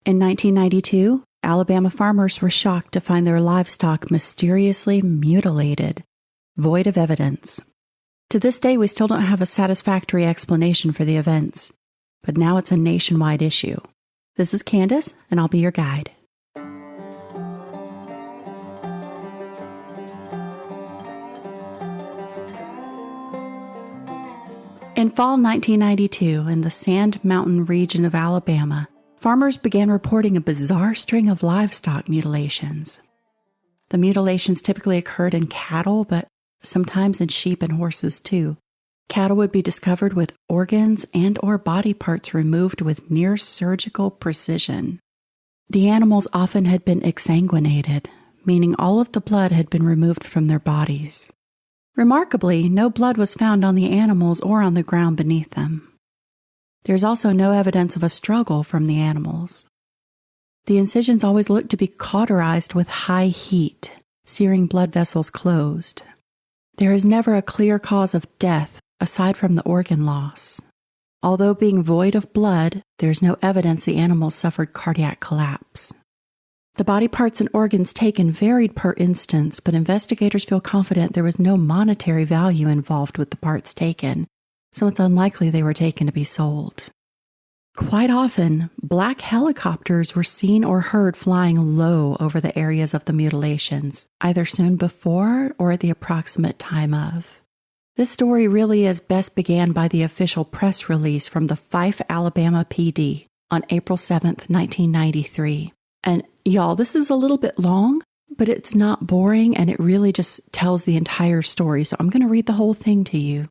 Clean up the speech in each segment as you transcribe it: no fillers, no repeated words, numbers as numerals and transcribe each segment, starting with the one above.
In 1992, Alabama farmers were shocked to find their livestock mysteriously mutilated, void of evidence. To this day, we still don't have a satisfactory explanation for the events, but now it's a nationwide issue. This is Candace, and I'll be your guide. In fall 1992, in the Sand Mountain region of Alabama, farmers began reporting a bizarre string of livestock mutilations. The mutilations typically occurred in cattle, but sometimes in sheep and horses too. Cattle would be discovered with organs and/or body parts removed with near-surgical precision. The animals often had been exsanguinated, meaning all of the blood had been removed from their bodies. Remarkably, no blood was found on the animals or on the ground beneath them. There's also no evidence of a struggle from the animals. The incisions always looked to be cauterized with high heat, searing blood vessels closed. There is never a clear cause of death aside from the organ loss. Although being void of blood, there's no evidence the animals suffered cardiac collapse. The body parts and organs taken varied per instance, but investigators feel confident there was no monetary value involved with the parts taken, so it's unlikely they were taken to be sold. Quite often, black helicopters were seen or heard flying low over the areas of the mutilations, either soon before or at the approximate time of. This story really is best began by the official press release from the Fife, Alabama PD on April 7, 1993. And y'all, this is a little bit long, but it's not boring and it really just tells the entire story. So I'm going to read the whole thing to you.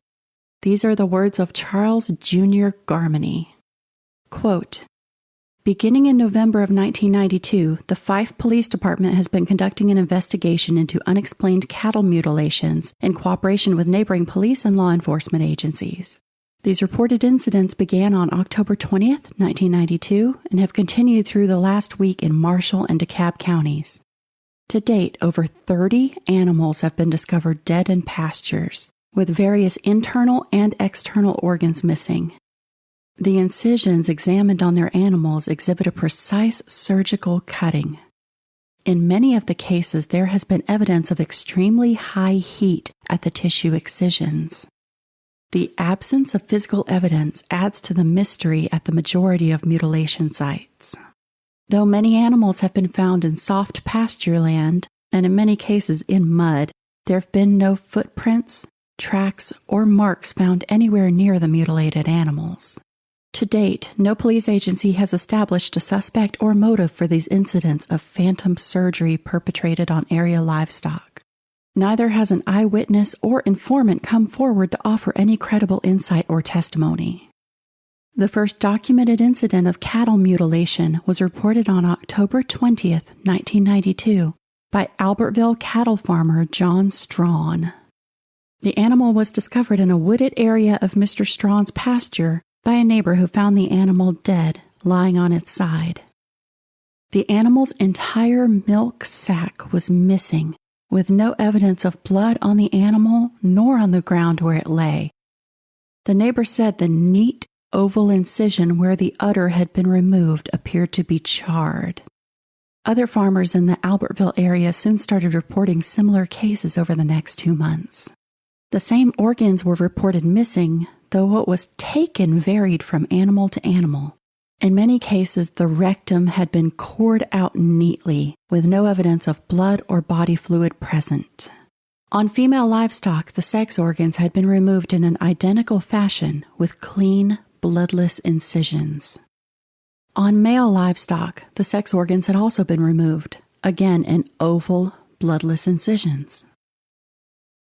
These are the words of Charles Jr. Garmany. Quote, beginning in November of 1992, the Fife Police Department has been conducting an investigation into unexplained cattle mutilations in cooperation with neighboring police and law enforcement agencies. These reported incidents began on October 20th, 1992, and have continued through the last week in Marshall and DeKalb counties. To date, over 30 animals have been discovered dead in pastures, with various internal and external organs missing. The incisions examined on their animals exhibit a precise surgical cutting. In many of the cases, there has been evidence of extremely high heat at the tissue excisions. The absence of physical evidence adds to the mystery at the majority of mutilation sites. Though many animals have been found in soft pasture land, and in many cases in mud, there have been no footprints, tracks, or marks found anywhere near the mutilated animals. To date, no police agency has established a suspect or motive for these incidents of phantom surgery perpetrated on area livestock. Neither has an eyewitness or informant come forward to offer any credible insight or testimony. The first documented incident of cattle mutilation was reported on October 20th, 1992, by Albertville cattle farmer John Strawn. The animal was discovered in a wooded area of Mr. Strawn's pasture by a neighbor who found the animal dead, lying on its side. The animal's entire milk sac was missing, with no evidence of blood on the animal nor on the ground where it lay. The neighbor said the neat oval incision where the udder had been removed appeared to be charred. Other farmers in the Albertville area soon started reporting similar cases over the next 2 months. The same organs were reported missing, though what was taken varied from animal to animal. In many cases, the rectum had been cored out neatly, with no evidence of blood or body fluid present. On female livestock, the sex organs had been removed in an identical fashion, with clean, bloodless incisions. On male livestock, the sex organs had also been removed, again in oval, bloodless incisions.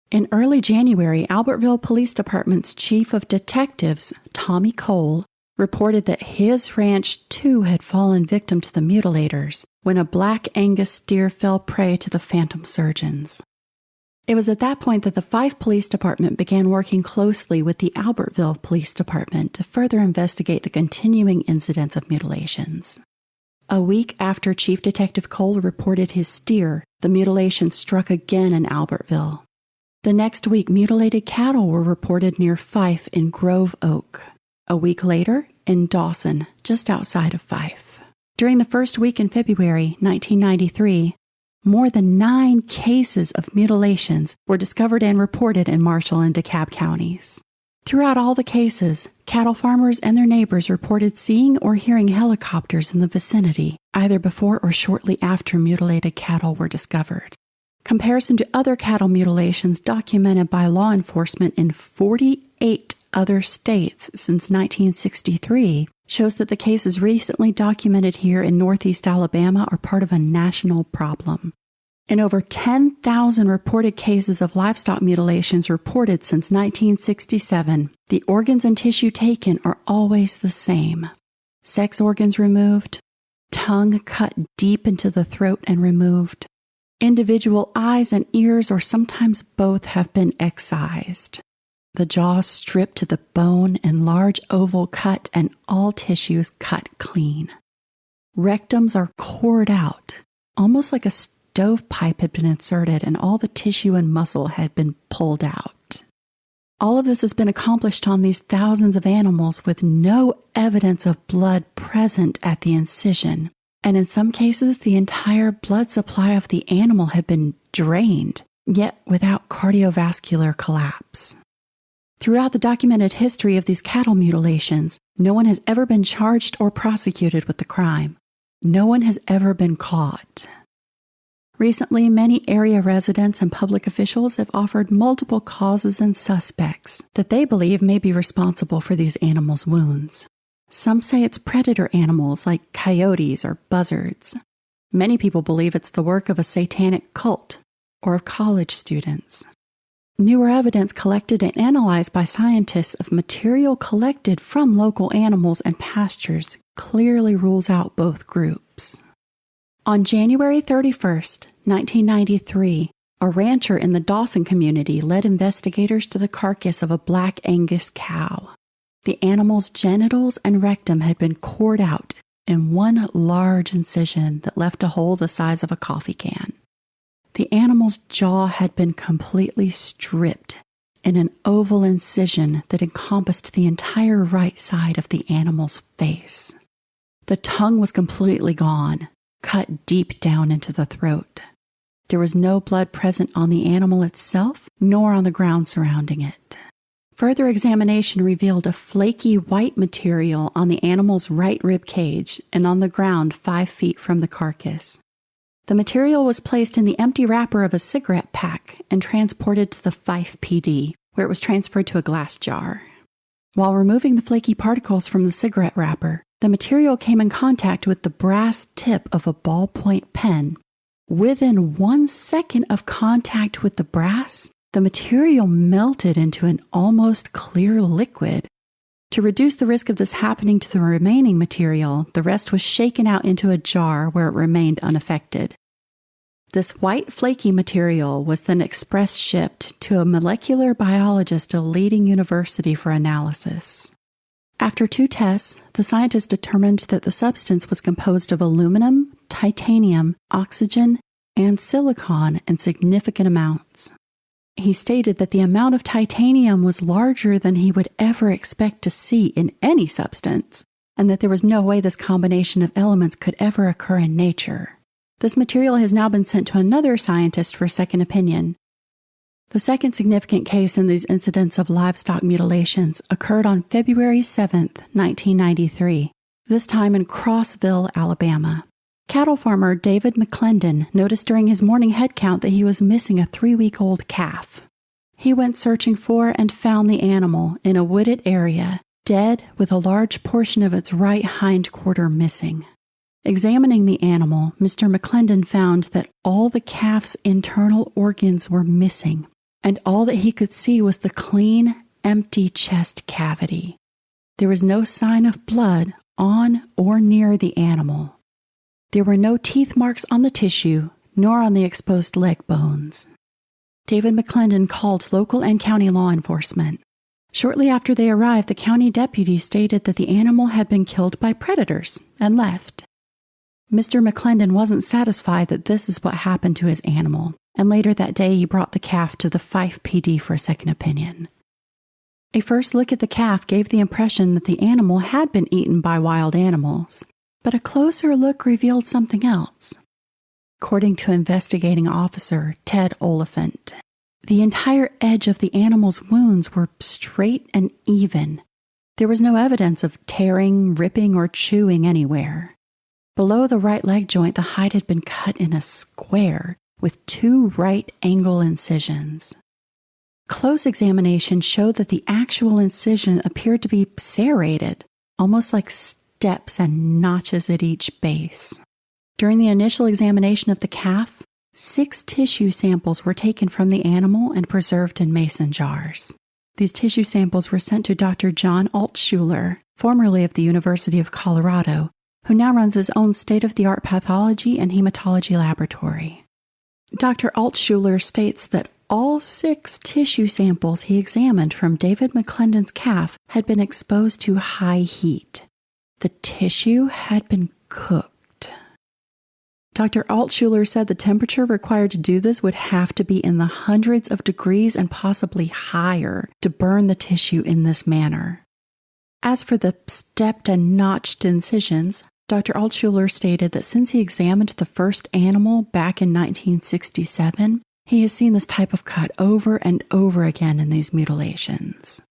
In early January, Albertville Police Department's Chief of Detectives, Tommy Cole, reported that his ranch too had fallen victim to the mutilators when a black Angus steer fell prey to the phantom surgeons. It was at that point that the Fife Police Department began working closely with the Albertville Police Department to further investigate the continuing incidents of mutilations. A week after Chief Detective Cole reported his steer, the mutilation struck again in Albertville. The next week, mutilated cattle were reported near Fife in Grove Oak. A week later, in Dawson, just outside of Fife. During the first week in February 1993, more than 9 cases of mutilations were discovered and reported in Marshall and DeKalb counties. Throughout all the cases, cattle farmers and their neighbors reported seeing or hearing helicopters in the vicinity, either before or shortly after mutilated cattle were discovered. Comparison to other cattle mutilations documented by law enforcement in 48 other states since 1963 shows that the cases recently documented here in Northeast Alabama are part of a national problem. In over 10,000 reported cases of livestock mutilations reported since 1967, the organs and tissue taken are always the same. Sex organs removed, tongue cut deep into the throat and removed. Individual eyes and ears, or sometimes both, have been excised. The jaw stripped to the bone and large oval cut, and all tissues cut clean. Rectums are cored out, almost like a stovepipe had been inserted and all the tissue and muscle had been pulled out. All of this has been accomplished on these thousands of animals with no evidence of blood present at the incision, and in some cases the entire blood supply of the animal had been drained, yet without cardiovascular collapse. Throughout the documented history of these cattle mutilations, no one has ever been charged or prosecuted with the crime. No one has ever been caught. Recently, many area residents and public officials have offered multiple causes and suspects that they believe may be responsible for these animals' wounds. Some say it's predator animals like coyotes or buzzards. Many people believe it's the work of a satanic cult or of college students. Newer evidence collected and analyzed by scientists of material collected from local animals and pastures clearly rules out both groups. On January 31st, 1993, a rancher in the Dawson community led investigators to the carcass of a black Angus cow. The animal's genitals and rectum had been cored out in one large incision that left a hole the size of a coffee can. The animal's jaw had been completely stripped in an oval incision that encompassed the entire right side of the animal's face. The tongue was completely gone, cut deep down into the throat. There was no blood present on the animal itself, nor on the ground surrounding it. Further examination revealed a flaky white material on the animal's right rib cage and on the ground 5 feet from the carcass. The material was placed in the empty wrapper of a cigarette pack and transported to the Fife PD, where it was transferred to a glass jar. While removing the flaky particles from the cigarette wrapper, the material came in contact with the brass tip of a ballpoint pen. Within 1 second of contact with the brass, the material melted into an almost clear liquid. To reduce the risk of this happening to the remaining material, the rest was shaken out into a jar where it remained unaffected. This white flaky material was then express shipped to a molecular biologist at a leading university for analysis. After 2 tests, the scientists determined that the substance was composed of aluminum, titanium, oxygen, and silicon in significant amounts. He stated that the amount of titanium was larger than he would ever expect to see in any substance, and that there was no way this combination of elements could ever occur in nature. This material has now been sent to another scientist for a second opinion. The second significant case in these incidents of livestock mutilations occurred on February 7, 1993, this time in Crossville, Alabama. Cattle farmer David McClendon noticed during his morning head count that he was missing a 3-week-old calf. He went searching for and found the animal in a wooded area, dead with a large portion of its right hind quarter missing. Examining the animal, Mr. McClendon found that all the calf's internal organs were missing, and all that he could see was the clean, empty chest cavity. There was no sign of blood on or near the animal. There were no teeth marks on the tissue, nor on the exposed leg bones. David McClendon called local and county law enforcement. Shortly after they arrived, the county deputy stated that the animal had been killed by predators and left. Mr. McClendon wasn't satisfied that this is what happened to his animal, and later that day he brought the calf to the Fife PD for a second opinion. A first look at the calf gave the impression that the animal had been eaten by wild animals. But a closer look revealed something else. According to investigating officer Ted Oliphant, the entire edge of the animal's wounds were straight and even. There was no evidence of tearing, ripping, or chewing anywhere. Below the right leg joint, the hide had been cut in a square with 2 right angle incisions. Close examination showed that the actual incision appeared to be serrated, almost like steps and notches at each base. During the initial examination of the calf, 6 tissue samples were taken from the animal and preserved in mason jars. These tissue samples were sent to Dr. John Altschuler, formerly of the University of Colorado, who now runs his own state-of-the-art pathology and hematology laboratory. Dr. Altschuler states that all 6 tissue samples he examined from David McClendon's calf had been exposed to high heat. The tissue had been cooked. Dr. Altschuler said the temperature required to do this would have to be in the hundreds of degrees and possibly higher to burn the tissue in this manner. As for the stepped and notched incisions, Dr. Altschuler stated that since he examined the first animal back in 1967, he has seen this type of cut over and over again in these mutilations.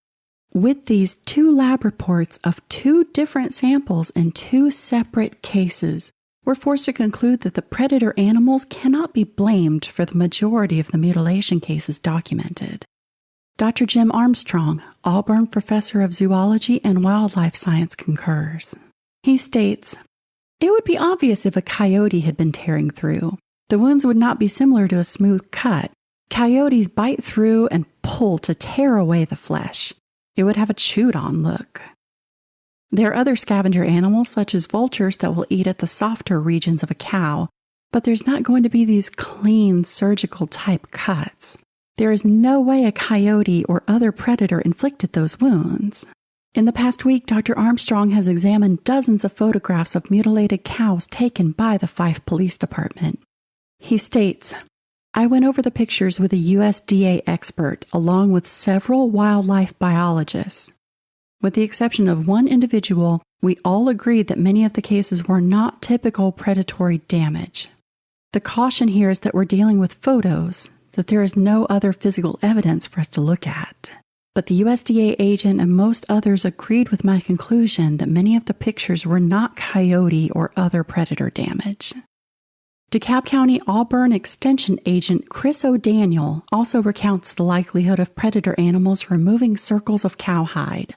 With these 2 lab reports of 2 different samples in 2 separate cases, we're forced to conclude that the predator animals cannot be blamed for the majority of the mutilation cases documented. Dr. Jim Armstrong, Auburn professor of zoology and wildlife science, concurs. He states, "It would be obvious if a coyote had been tearing through. The wounds would not be similar to a smooth cut. Coyotes bite through and pull to tear away the flesh. It would have a chewed-on look. There are other scavenger animals, such as vultures, that will eat at the softer regions of a cow, but there's not going to be these clean, surgical-type cuts. There is no way a coyote or other predator inflicted those wounds." In the past week, Dr. Armstrong has examined dozens of photographs of mutilated cows taken by the Fife Police Department. He states, "I went over the pictures with a USDA expert along with several wildlife biologists. With the exception of one individual, we all agreed that many of the cases were not typical predatory damage. The caution here is that we're dealing with photos, that there is no other physical evidence for us to look at. But the USDA agent and most others agreed with my conclusion that many of the pictures were not coyote or other predator damage." DeKalb County Auburn Extension Agent Chris O'Daniel also recounts the likelihood of predator animals removing circles of cowhide.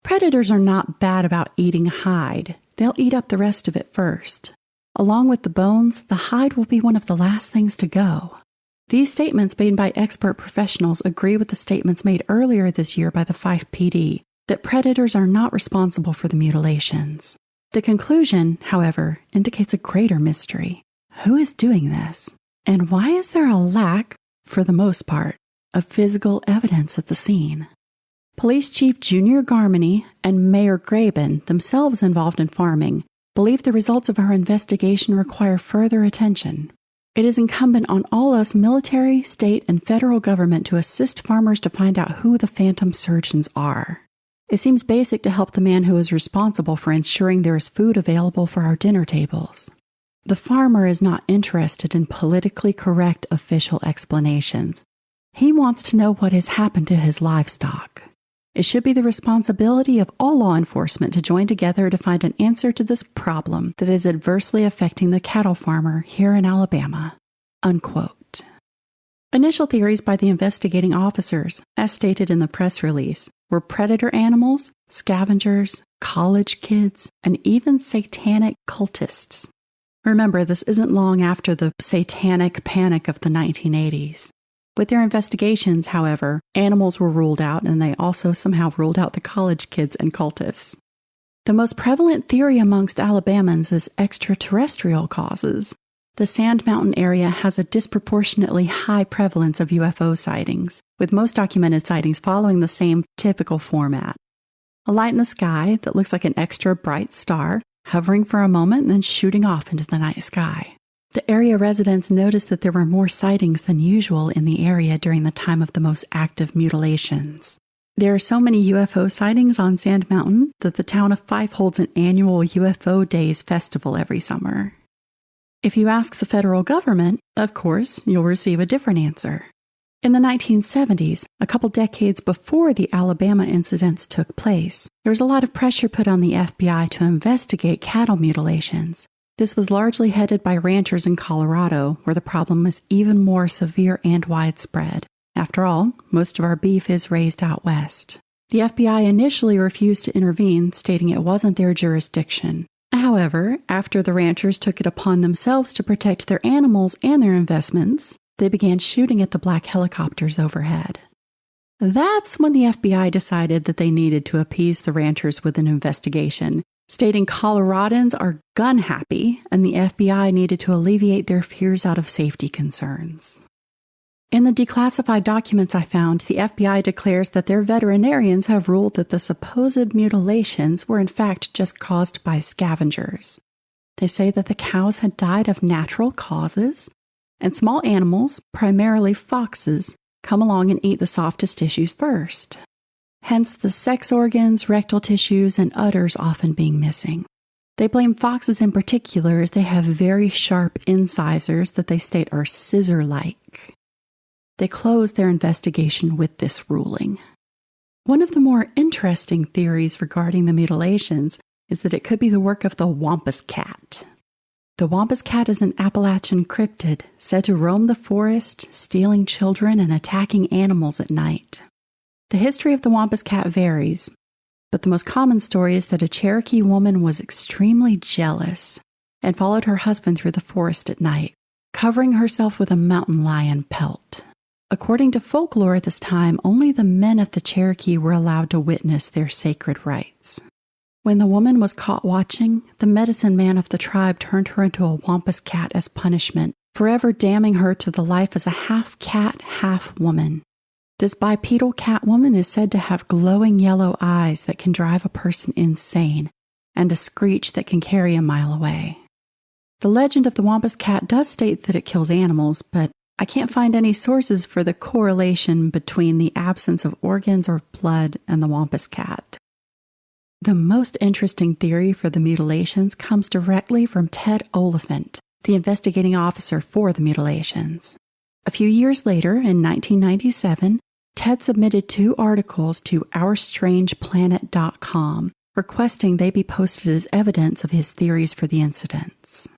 "Predators are not bad about eating hide. They'll eat up the rest of it first. Along with the bones, the hide will be one of the last things to go." These statements made by expert professionals agree with the statements made earlier this year by the Fife PD that predators are not responsible for the mutilations. The conclusion, however, indicates a greater mystery. Who is doing this? And why is there a lack, for the most part, of physical evidence at the scene? Police Chief Junior Garmany and Mayor Graben, themselves involved in farming, believe the results of our investigation require further attention. It is incumbent on all us military, state, and federal government to assist farmers to find out who the phantom surgeons are. It seems basic to help the man who is responsible for ensuring there is food available for our dinner tables. The farmer is not interested in politically correct official explanations. He wants to know what has happened to his livestock. It should be the responsibility of all law enforcement to join together to find an answer to this problem that is adversely affecting the cattle farmer here in Alabama." Unquote. Initial theories by the investigating officers, as stated in the press release, were predator animals, scavengers, college kids, and even satanic cultists. Remember, this isn't long after the satanic panic of the 1980s. With their investigations, however, animals were ruled out, and they also somehow ruled out the college kids and cultists. The most prevalent theory amongst Alabamans is extraterrestrial causes. The Sand Mountain area has a disproportionately high prevalence of UFO sightings, with most documented sightings following the same typical format. A light in the sky that looks like an extra bright star, hovering for a moment and then shooting off into the night sky. The area residents noticed that there were more sightings than usual in the area during the time of the most active mutilations. There are so many UFO sightings on Sand Mountain that the town of Fife holds an annual UFO Days festival every summer. If you ask the federal government, of course, you'll receive a different answer. In the 1970s, a couple decades before the Alabama incidents took place, there was a lot of pressure put on the FBI to investigate cattle mutilations. This was largely headed by ranchers in Colorado, where the problem was even more severe and widespread. After all, most of our beef is raised out west. The FBI initially refused to intervene, stating it wasn't their jurisdiction. However, after the ranchers took it upon themselves to protect their animals and their investments, they began shooting at the black helicopters overhead. That's when the FBI decided that they needed to appease the ranchers with an investigation, stating Coloradans are gun happy and the FBI needed to alleviate their fears out of safety concerns. In the declassified documents I found, the FBI declares that their veterinarians have ruled that the supposed mutilations were in fact just caused by scavengers. They say that the cows had died of natural causes, and small animals, primarily foxes, come along and eat the softest tissues first. Hence the sex organs, rectal tissues, and udders often being missing. They blame foxes in particular as they have very sharp incisors that they state are scissor-like. They closed their investigation with this ruling. One of the more interesting theories regarding the mutilations is that it could be the work of the wampus cat. The wampus cat is an Appalachian cryptid said to roam the forest, stealing children and attacking animals at night. The history of the wampus cat varies, but the most common story is that a Cherokee woman was extremely jealous and followed her husband through the forest at night, covering herself with a mountain lion pelt. According to folklore at this time, only the men of the Cherokee were allowed to witness their sacred rites. When the woman was caught watching, the medicine man of the tribe turned her into a wampus cat as punishment, forever damning her to the life as a half cat, half woman. This bipedal cat woman is said to have glowing yellow eyes that can drive a person insane, and a screech that can carry a mile away. The legend of the wampus cat does state that it kills animals, but I can't find any sources for the correlation between the absence of organs or blood and the wampus cat. The most interesting theory for the mutilations comes directly from Ted Oliphant, the investigating officer for the mutilations. A few years later, in 1997, Ted submitted 2 articles to OurStrangePlanet.com, requesting they be posted as evidence of his theories for the incidents.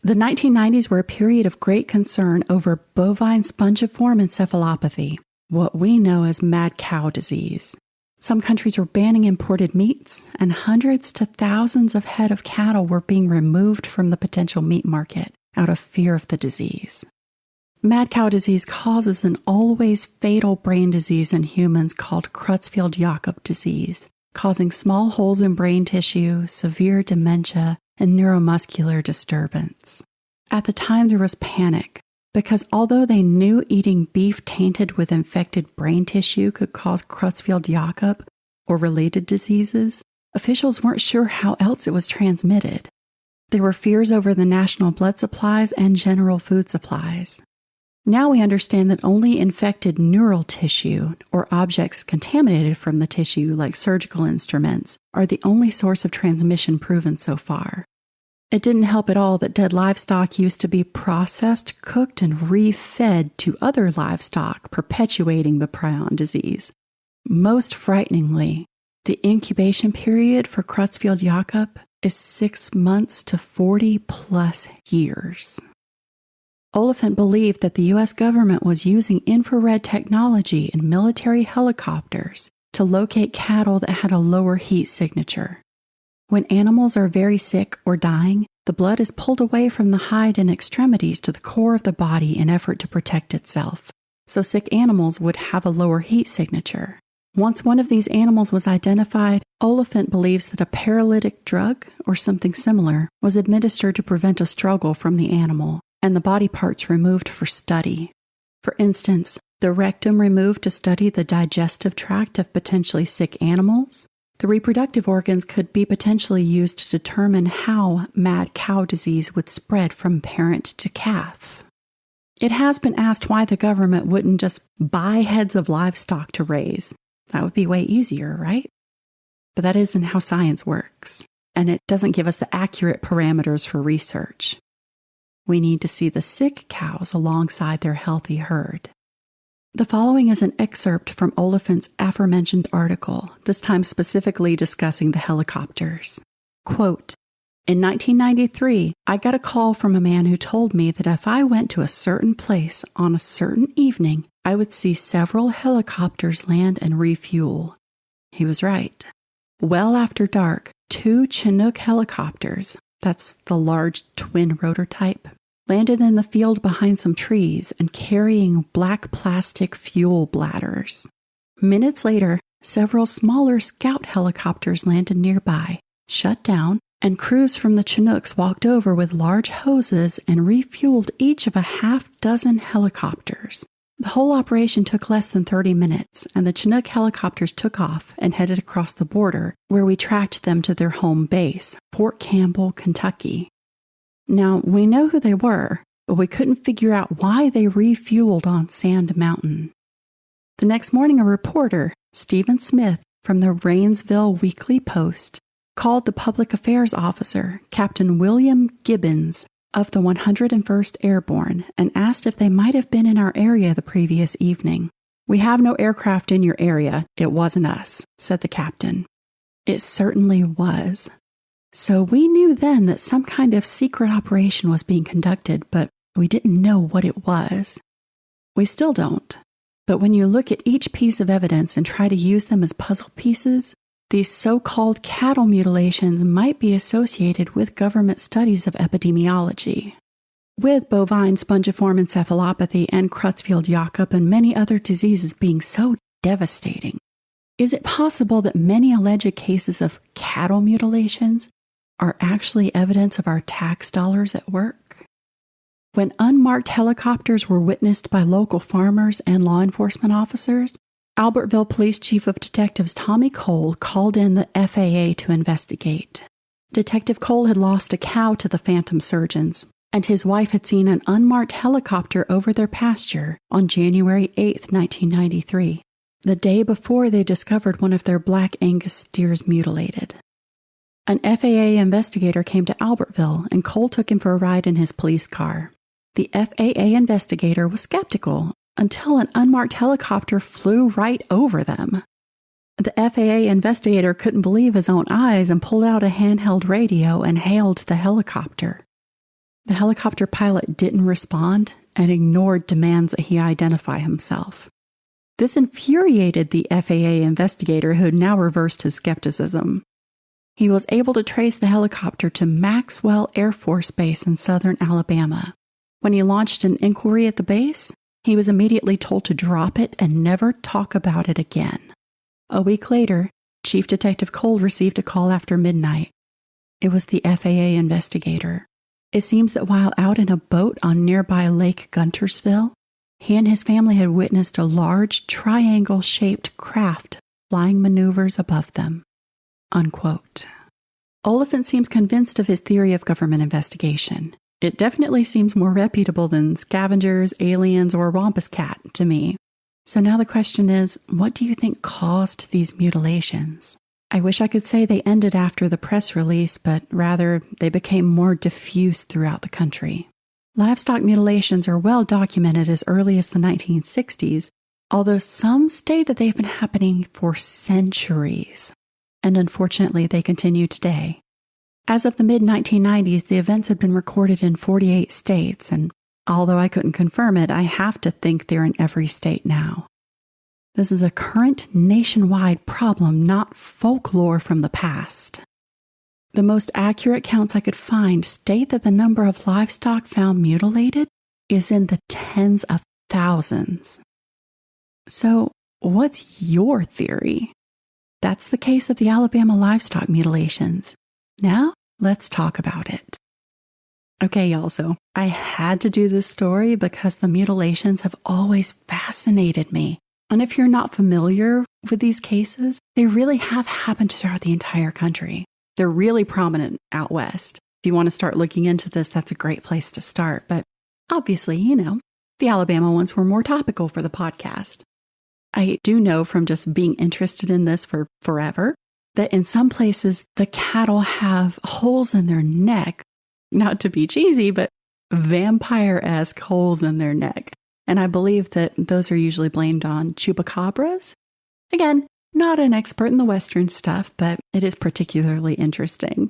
The 1990s were a period of great concern over bovine spongiform encephalopathy, what we know as mad cow disease. Some countries were banning imported meats, and hundreds to thousands of head of cattle were being removed from the potential meat market out of fear of the disease. Mad cow disease causes an always fatal brain disease in humans called Creutzfeldt-Jakob disease, causing small holes in brain tissue, severe dementia, and neuromuscular disturbance. At the time, there was panic, because although they knew eating beef tainted with infected brain tissue could cause Creutzfeldt-Jakob or related diseases, officials weren't sure how else it was transmitted. There were fears over the national blood supplies and general food supplies. Now we understand that only infected neural tissue or objects contaminated from the tissue, like surgical instruments, are the only source of transmission proven so far. It didn't help at all that dead livestock used to be processed, cooked, and re-fed to other livestock, perpetuating the prion disease. Most frighteningly, the incubation period for Creutzfeldt-Jakob is 6 months to 40+ years. Oliphant believed that the U.S. government was using infrared technology in military helicopters to locate cattle that had a lower heat signature. When animals are very sick or dying, the blood is pulled away from the hide and extremities to the core of the body in effort to protect itself, so sick animals would have a lower heat signature. Once one of these animals was identified, Oliphant believes that a paralytic drug, or something similar, was administered to prevent a struggle from the animal, and the body parts removed for study. For instance, the rectum removed to study the digestive tract of potentially sick animals. The reproductive organs could be potentially used to determine how mad cow disease would spread from parent to calf. It has been asked why the government wouldn't just buy heads of livestock to raise. That would be way easier, right? But that isn't how science works, and it doesn't give us the accurate parameters for research. We need to see the sick cows alongside their healthy herd. The following is an excerpt from Oliphant's aforementioned article, this time specifically discussing the helicopters. Quote, "In 1993, I got a call from a man who told me that if I went to a certain place on a certain evening, I would see several helicopters land and refuel. He was right. Well after dark, 2 Chinook helicopters, that's the large twin rotor type, landed in the field behind some trees and carrying black plastic fuel bladders. Minutes later, several smaller scout helicopters landed nearby, shut down, and crews from the Chinooks walked over with large hoses and refueled each of a half-dozen helicopters. The whole operation took less than 30 minutes, and the Chinook helicopters took off and headed across the border, where we tracked them to their home base, Fort Campbell, Kentucky. Now, we know who they were, but we couldn't figure out why they refueled on Sand Mountain. The next morning, a reporter, Stephen Smith, from the Rainsville Weekly Post, called the public affairs officer, Captain William Gibbons, of the 101st Airborne, and asked if they might have been in our area the previous evening. "We have no aircraft in your area. It wasn't us," said the captain. It certainly was. So we knew then that some kind of secret operation was being conducted, but we didn't know what it was. We still don't. But when you look at each piece of evidence and try to use them as puzzle pieces, these so-called cattle mutilations might be associated with government studies of epidemiology. With bovine spongiform encephalopathy and Creutzfeldt-Jakob and many other diseases being so devastating, is it possible that many alleged cases of cattle mutilations are actually evidence of our tax dollars at work? When unmarked helicopters were witnessed by local farmers and law enforcement officers, Albertville Police Chief of Detectives Tommy Cole called in the FAA to investigate. Detective Cole had lost a cow to the phantom surgeons, and his wife had seen an unmarked helicopter over their pasture on January 8, 1993, the day before they discovered one of their Black Angus steers mutilated. An FAA investigator came to Albertville, and Cole took him for a ride in his police car. The FAA investigator was skeptical until an unmarked helicopter flew right over them. The FAA investigator couldn't believe his own eyes and pulled out a handheld radio and hailed the helicopter. The helicopter pilot didn't respond and ignored demands that he identify himself. This infuriated the FAA investigator, who had now reversed his skepticism. He was able to trace the helicopter to Maxwell Air Force Base in southern Alabama. When he launched an inquiry at the base, he was immediately told to drop it and never talk about it again. A week later, Chief Detective Cole received a call after midnight. It was the FAA investigator. It seems that while out in a boat on nearby Lake Guntersville, he and his family had witnessed a large triangle-shaped craft flying maneuvers above them. Unquote. Oliphant seems convinced of his theory of government investigation. It definitely seems more reputable than scavengers, aliens, or wampus cat to me. So now the question is, what do you think caused these mutilations? I wish I could say they ended after the press release, but rather they became more diffuse throughout the country. Livestock mutilations are well documented as early as the 1960s, although some state that they've been happening for centuries. And unfortunately, they continue today. As of the mid-1990s, the events had been recorded in 48 states, and although I couldn't confirm it, I have to think they're in every state now. This is a current nationwide problem, not folklore from the past. The most accurate counts I could find state that the number of livestock found mutilated is in the tens of thousands. So, what's your theory? That's the case of the Alabama livestock mutilations. Now, let's talk about it. Okay, y'all, so I had to do this story because the mutilations have always fascinated me. And if you're not familiar with these cases, they really have happened throughout the entire country. They're really prominent out west. If you want to start looking into this, that's a great place to start. But obviously, the Alabama ones were more topical for the podcast. I do know from just being interested in this for forever that in some places the cattle have holes in their neck, not to be cheesy, but vampire-esque holes in their neck. And I believe that those are usually blamed on chupacabras. Again, not an expert in the Western stuff, but it is particularly interesting.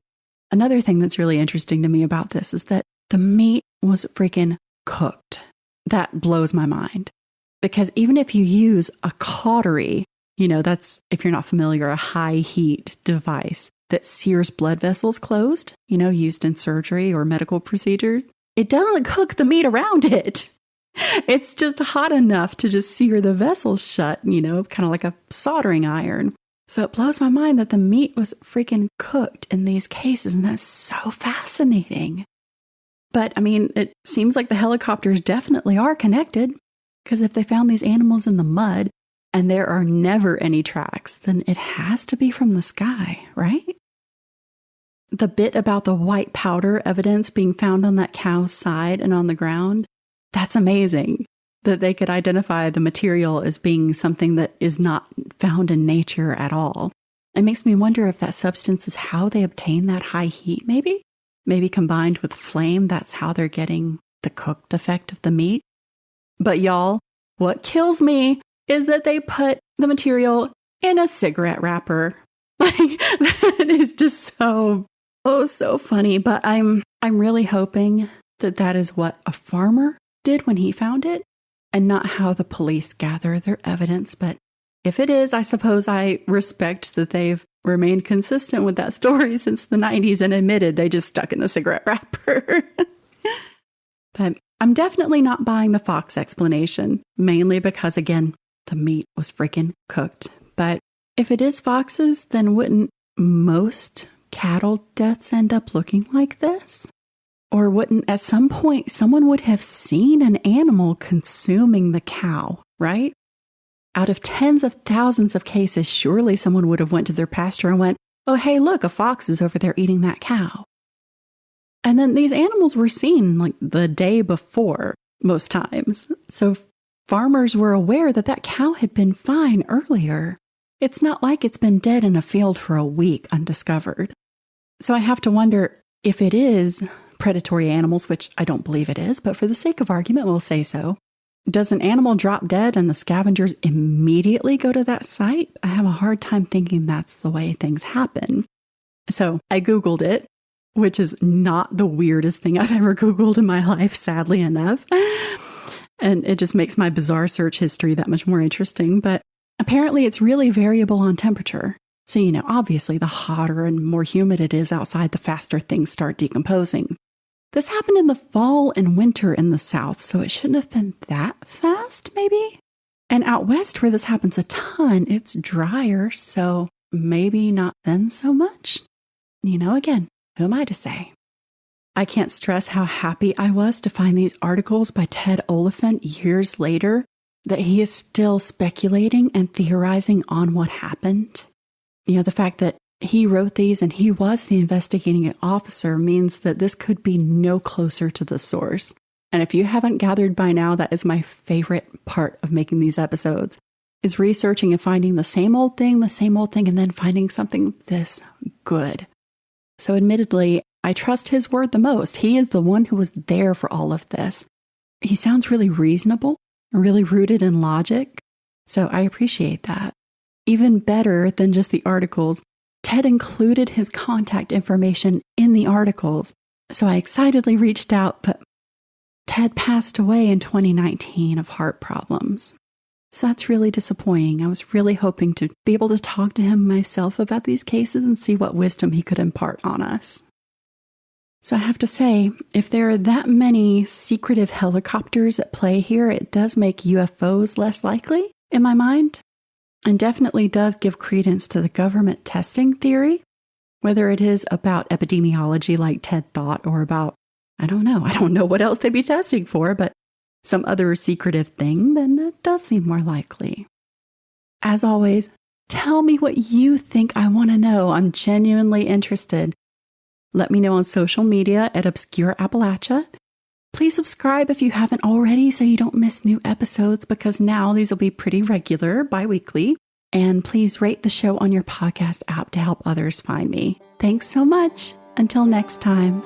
Another thing that's really interesting to me about this is that the meat was freaking cooked. That blows my mind. Because even if you use a cautery, that's, if you're not familiar, a high heat device that sears blood vessels closed, used in surgery or medical procedures, it doesn't cook the meat around it. It's just hot enough to just sear the vessels shut, kind of like a soldering iron. So it blows my mind that the meat was freaking cooked in these cases, and that's so fascinating. But it seems like the helicopters definitely are connected, because if they found these animals in the mud and there are never any tracks, then it has to be from the sky, right? The bit about the white powder evidence being found on that cow's side and on the ground, that's amazing that they could identify the material as being something that is not found in nature at all. It makes me wonder if that substance is how they obtain that high heat, maybe? Maybe combined with flame, that's how they're getting the cooked effect of the meat. But y'all, what kills me is that they put the material in a cigarette wrapper. That is just so funny. But I'm really hoping that that is what a farmer did when he found it, and not how the police gather their evidence. But if it is, I suppose I respect that they've remained consistent with that story since the 90s and admitted they just stuck in a cigarette wrapper. But I'm definitely not buying the fox explanation, mainly because, again, the meat was freaking cooked. But if it is foxes, then wouldn't most cattle deaths end up looking like this? Or wouldn't at some point someone would have seen an animal consuming the cow, right? Out of tens of thousands of cases, surely someone would have went to their pasture and went, oh, hey, look, a fox is over there eating that cow. And then these animals were seen like the day before most times. So farmers were aware that that cow had been fine earlier. It's not like it's been dead in a field for a week undiscovered. So I have to wonder if it is predatory animals, which I don't believe it is, but for the sake of argument, we'll say so. Does an animal drop dead and the scavengers immediately go to that site? I have a hard time thinking that's the way things happen. So I Googled it, which is not the weirdest thing I've ever Googled in my life, sadly enough. And it just makes my bizarre search history that much more interesting. But apparently it's really variable on temperature. So, obviously the hotter and more humid it is outside, the faster things start decomposing. This happened in the fall and winter in the South, so it shouldn't have been that fast, maybe? And out west where this happens a ton, it's drier, so maybe not then so much? Again, who am I to say? I can't stress how happy I was to find these articles by Ted Oliphant years later, that he is still speculating and theorizing on what happened. The fact that he wrote these and he was the investigating officer means that this could be no closer to the source. And if you haven't gathered by now, that is my favorite part of making these episodes, is researching and finding the same old thing, and then finding something this good. So admittedly, I trust his word the most. He is the one who was there for all of this. He sounds really reasonable, really rooted in logic. So I appreciate that. Even better than just the articles, Ted included his contact information in the articles. So I excitedly reached out, but Ted passed away in 2019 of heart problems. So that's really disappointing. I was really hoping to be able to talk to him myself about these cases and see what wisdom he could impart on us. So I have to say, if there are that many secretive helicopters at play here, it does make UFOs less likely, in my mind, and definitely does give credence to the government testing theory, whether it is about epidemiology like Ted thought, or about, I don't know what else they'd be testing for, but some other secretive thing, then it does seem more likely. As always, tell me what you think I want to know. I'm genuinely interested. Let me know on social media at Obscure Appalachia. Please subscribe if you haven't already so you don't miss new episodes, because now these will be pretty regular, bi-weekly. And please rate the show on your podcast app to help others find me. Thanks so much. Until next time.